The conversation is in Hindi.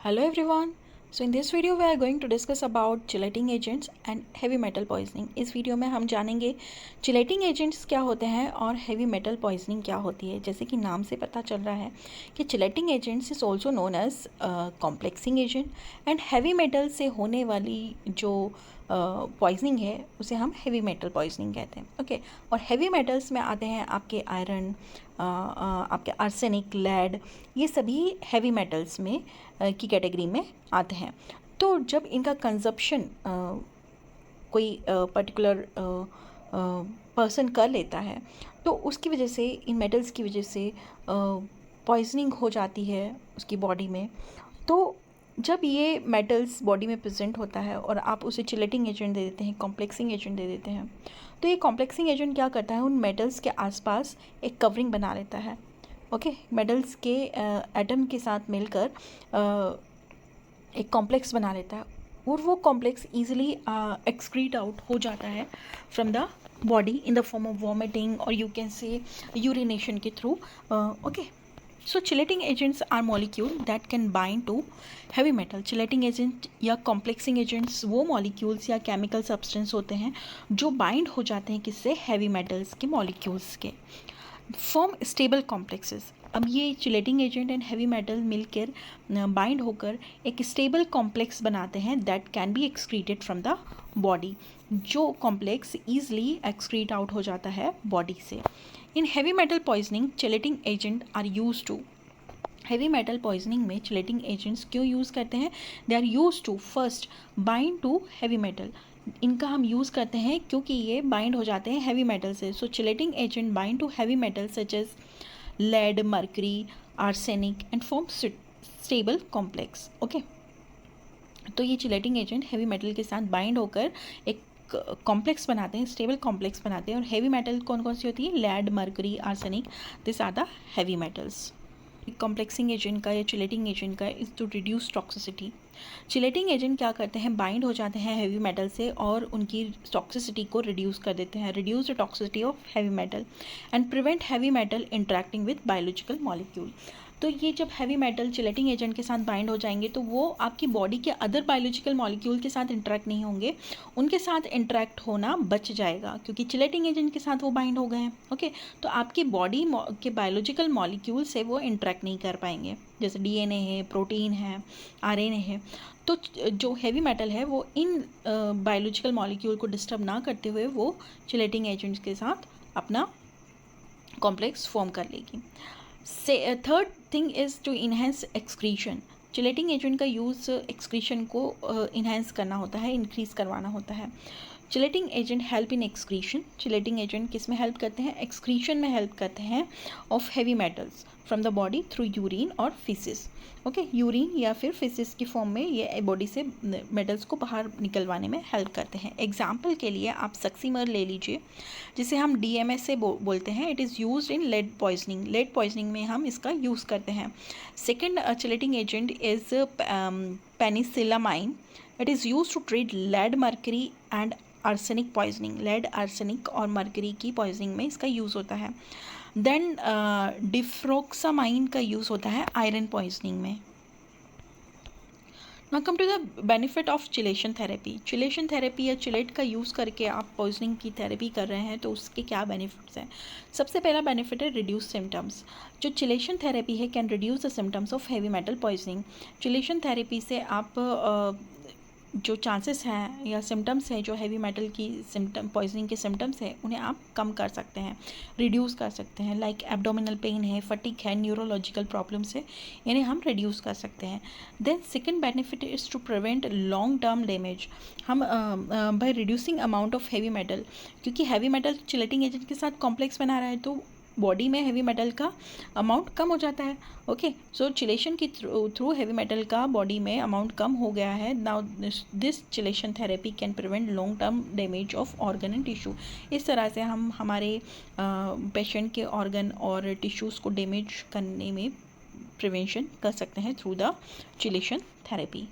Hello everyone. So in this video we are going to discuss about chelating agents and heavy metal poisoning. इस वीडियो में हम जानेंगे chelating agents क्या होते हैं और heavy metal poisoning क्या होती है। जैसे कि नाम से पता चल रहा है कि chelating agents is also known as complexing agent and heavy metal से होने वाली जो पॉइजनिंग है उसे हम हेवी मेटल पॉइजनिंग कहते हैं। ओके, और हेवी मेटल्स में आते हैं आपके आयरन, आपके आर्सेनिक, लेड, ये सभी हेवी मेटल्स में की कैटेगरी में आते हैं। तो जब इनका कंजप्शन कोई पर्टिकुलर पर्सन कर लेता है तो उसकी वजह से, इन मेटल्स की वजह से पॉइजनिंग हो जाती है उसकी बॉडी में। तो जब ये मेटल्स बॉडी में प्रेजेंट होता है और आप उसे चिलेटिंग एजेंट दे देते हैं, कॉम्प्लेक्सिंग एजेंट दे देते हैं, तो ये कॉम्प्लेक्सिंग एजेंट क्या करता है, उन मेटल्स के आसपास एक कवरिंग बना लेता है। ओके, मेटल्स के एटम के साथ मिलकर एक कॉम्प्लेक्स बना लेता है और वो कॉम्प्लेक्स ईजिली एक्सक्रीट आउट हो जाता है from the body in the form of vomiting और यू कैन से यूरिनेशन के through. Okay, so chelating agents are molecule that can bind to heavy metal. chelating agent या complexing agents वो molecules या chemical substance होते हैं जो bind हो जाते हैं किससे, heavy metals के molecules के, form stable complexes। अब ये chelating agent and heavy metal मिलकर bind होकर एक stable complex बनाते हैं that can be excreted from the body, जो complex easily excrete out हो जाता है body से। In heavy metal poisoning, chelating agent are used to। heavy metal poisoning में chelating agents क्यों यूज़ करते हैं? They are used to first bind to heavy metal। इनका हम यूज़ करते हैं क्योंकि ये बाइंड हो जाते हैं heavy metal से। So chelating agent bind to heavy metals such as lead, mercury, arsenic and form stable complex। Okay, तो ये chelating agent heavy metal के साथ बाइंड होकर एक कॉम्प्लेक्स बनाते हैं, स्टेबल कॉम्प्लेक्स बनाते हैं। और हेवी मेटल कौन कौन सी होती है? Lead, mercury, arsenic, this are the heavy metals. Complexing agent का या चिलेटिंग एजेंट का is to reduce toxicity. Chelating agent क्या करते हैं, बाइंड हो जाते हैं हेवी मेटल से और उनकी टॉक्सिसिटी को रिड्यूस कर देते हैं, reduce the toxicity of heavy metal and prevent heavy metal interacting with biological molecule. तो ये जब हेवी मेटल चिलेटिंग एजेंट के साथ बाइंड हो जाएंगे तो वो आपकी बॉडी के अदर बायोलॉजिकल मॉलिक्यूल के साथ इंटरेक्ट नहीं होंगे, उनके साथ इंटरेक्ट होना बच जाएगा क्योंकि चिलेटिंग एजेंट के साथ वो बाइंड हो गए हैं। ओके, तो आपकी बॉडी के बायोलॉजिकल मॉलिक्यूल से वो इंटरेक्ट नहीं कर पाएंगे, जैसे डीएनए है, प्रोटीन है, आरएनए है। तो जो हेवी मेटल है वो इन बायोलॉजिकल मॉलिक्यूल को डिस्टर्ब ना करते हुए वो चिलेटिंग एजेंट्स के साथ अपना कॉम्प्लेक्स फॉर्म कर लेगी। Third thing is to enhance excretion. Chelating agent का यूज़ एक्सक्रीशन को इन्हेंस करना होता है, इंक्रीज़ करवाना होता है। Chelating agent help in excretion. Chelating agent किस में हेल्प करते हैं? एक्सक्रीशन में हेल्प करते हैं of heavy metals from the body through urine और फिसिस। ओके, यूरिन या फिर फिसिस की फॉर्म में ये बॉडी से मेटल्स को बाहर निकलवाने में हेल्प करते हैं। एग्जाम्पल के लिए आप सक्सीमर ले लीजिए, जिसे हम DMS से बोलते हैं। It is use in lead poisoning. Lead poisoning में हम इसका यूज़ करते हैं। Second chelating agent is penicillamine. It is use to treat lead, mercury and arsenic poisoning. Lead, arsenic और मर्करी की पॉइजनिंग में इसका यूज़ होता है। देन डिफ्रोक्सामाइन का यूज़ होता है आयरन पॉइजनिंग में। Now come to the benefit of chelation therapy. Chelation therapy या चिलेट का यूज़ करके आप पॉइजनिंग की थेरेपी कर रहे हैं तो उसके क्या बेनिफिट्स हैं? सबसे पहला बेनिफिट है रिड्यूस सिम्टम्स। जो चिलेशन थेरेपी है can reduce the symptoms of heavy metal poisoning. Chelation therapy से आप जो चांसेस हैं या सिम्टम्स हैं जो हेवी मेटल की सिम्टम पॉइजनिंग के सिम्टम्स हैं उन्हें आप कम कर सकते हैं, रिड्यूस कर सकते हैं। लाइक एब्डोमिनल पेन है, फटीग है, न्यूरोलॉजिकल प्रॉब्लम्स है, इन्हें हम रिड्यूस कर सकते हैं। Then second benefit is to prevent long term damage. हम by reducing amount of heavy metal, क्योंकि हेवी मेटल चिलेटिंग एजेंट के साथ कॉम्प्लेक्स बना रहा है तो बॉडी में हेवी मेटल का अमाउंट कम हो जाता है। ओके, सो चिलेशन की थ्रू हेवी मेटल का बॉडी में अमाउंट कम हो गया है। Now this chelation therapy can prevent long term damage of organ and tissue. इस तरह से हम हमारे पेशेंट के ऑर्गन और टिश्यूज़ को डैमेज करने में प्रिवेंशन कर सकते हैं थ्रू द चिलेशन थेरेपी।